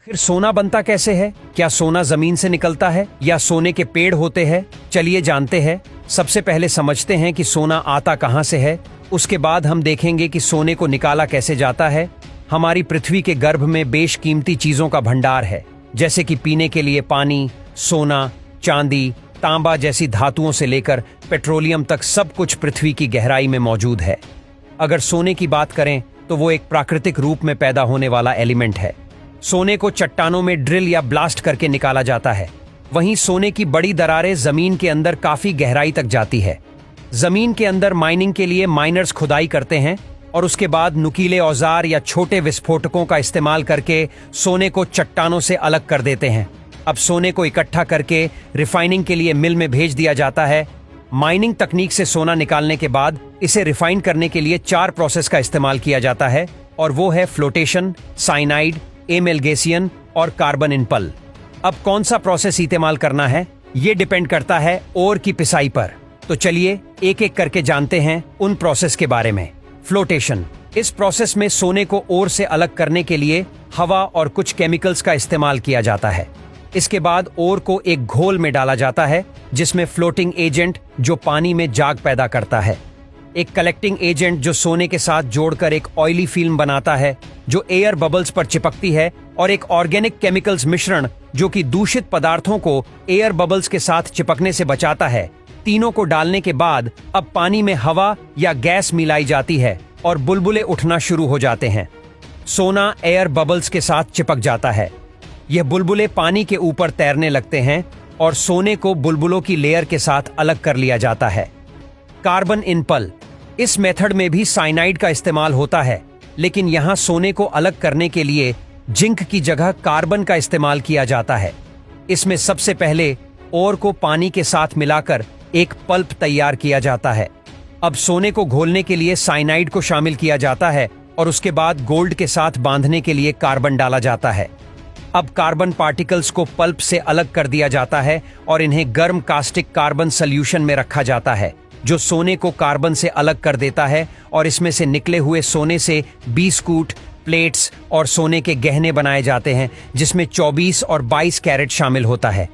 फिर सोना बनता कैसे है? क्या सोना जमीन से निकलता है या सोने के पेड़ होते हैं? चलिए जानते हैं। सबसे पहले समझते हैं कि सोना आता कहां से है। उसके बाद हम देखेंगे कि सोने को निकाला कैसे जाता है। हमारी पृथ्वी के गर्भ में बेशकीमती चीजों का भंडार है, जैसे कि पीने के लिए पानी, सोना, चांदी, तांबा जैसी धातुओं से लेकर पेट्रोलियम तक सब कुछ पृथ्वी की गहराई में मौजूद है। अगर सोने की बात करें तो वो एक प्राकृतिक रूप में पैदा होने वाला एलिमेंट है। सोने को चट्टानों में ड्रिल या ब्लास्ट करके निकाला जाता है। वहीं सोने की बड़ी दरारें जमीन के अंदर काफी गहराई तक जाती है। जमीन के अंदर माइनिंग के लिए माइनर्स खुदाई करते हैं और उसके बाद नुकीले औजार या छोटे विस्फोटकों का इस्तेमाल करके सोने को चट्टानों से अलग कर देते हैं। अब सोने को इकट्ठा करके रिफाइनिंग के लिए मिल में भेज दिया जाता है। माइनिंग तकनीक से सोना निकालने के बाद इसे रिफाइन करने के लिए 4 प्रोसेस का इस्तेमाल किया जाता है, और वो है फ्लोटेशन, साइनाइड, एमल्गेशन और कार्बन इन पल। अब कौन सा प्रोसेस इस्तेमाल करना है ये डिपेंड करता है ओर की पिसाई पर। तो चलिए एक एक करके जानते हैं उन प्रोसेस के बारे में। फ्लोटेशन, इस प्रोसेस में सोने को ओर से अलग करने के लिए हवा और कुछ केमिकल्स का इस्तेमाल किया जाता है। इसके बाद ओर को एक घोल में डाला जाता है जिसमें फ्लोटिंग एजेंट जो पानी में जाग पैदा करता है, एक कलेक्टिंग एजेंट जो सोने के साथ जोड़कर एक ऑयली फिल्म बनाता है जो एयर बबल्स पर चिपकती है, और एक ऑर्गेनिक केमिकल्स मिश्रण जो कि दूषित पदार्थों को एयर बबल्स के साथ चिपकने से बचाता है। तीनों को डालने के बाद अब पानी में हवा या गैस मिलाई जाती है और बुलबुले उठना शुरू हो जाते हैं। सोना एयर बबल्स के साथ चिपक जाता है। यह बुलबुले पानी के ऊपर तैरने लगते हैं और सोने को बुलबुलों की लेयर के साथ अलग कर लिया जाता है। कार्बन इन पल, इस मेथड में भी साइनाइड का इस्तेमाल होता है, लेकिन यहां सोने को अलग करने के लिए जिंक की जगह कार्बन का इस्तेमाल किया जाता है। इसमें सबसे पहले ओर को पानी के साथ मिलाकर एक पल्प तैयार किया जाता है। अब सोने को घोलने के लिए साइनाइड को शामिल किया जाता है और उसके बाद गोल्ड के साथ बांधने के लिए कार्बन डाला जाता है। अब कार्बन पार्टिकल्स को पल्प से अलग कर दिया जाता है और इन्हें गर्म कास्टिक कार्बन सॉल्यूशन में रखा जाता है जो सोने को कार्बन से अलग कर देता है, और इसमें से निकले हुए सोने से बिस्कुट, प्लेट्स और सोने के गहने बनाए जाते हैं जिसमें 24 और 22 कैरेट शामिल होता है।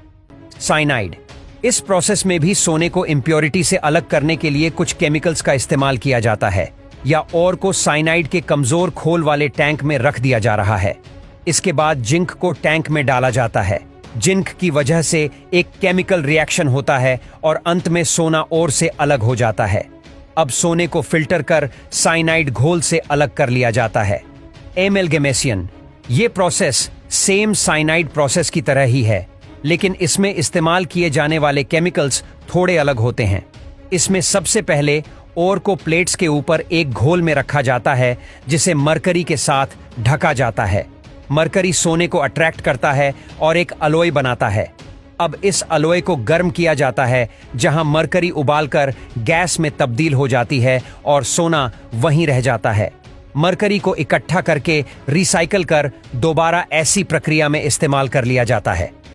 साइनाइड, इस प्रोसेस में भी सोने को इम्प्योरिटी से अलग करने के लिए कुछ केमिकल्स का इस्तेमाल किया जाता है, या और को साइनाइड के कमजोर खोल वाले टैंक में रख दिया जा रहा है। इसके बाद जिंक को टैंक में डाला जाता है। जिंक की वजह से एक केमिकल रिएक्शन होता है और अंत में सोना ओर से अलग हो जाता है। अब सोने को फिल्टर कर साइनाइड घोल से अलग कर लिया जाता है। एमल्गेमेशन, ये प्रोसेस सेम साइनाइड प्रोसेस की तरह ही है, लेकिन इसमें इस्तेमाल किए जाने वाले केमिकल्स थोड़े अलग होते हैं। इसमें सबसे पहले ओर को प्लेट्स के ऊपर एक घोल में रखा जाता है जिसे मरकरी के साथ ढका जाता है। मरकरी सोने को अट्रैक्ट करता है और एक अलॉय बनाता है। अब इस अलॉय को गर्म किया जाता है जहां मरकरी उबालकर गैस में तब्दील हो जाती है और सोना वहीं रह जाता है। मरकरी को इकट्ठा करके रिसाइकल कर दोबारा ऐसी प्रक्रिया में इस्तेमाल कर लिया जाता है।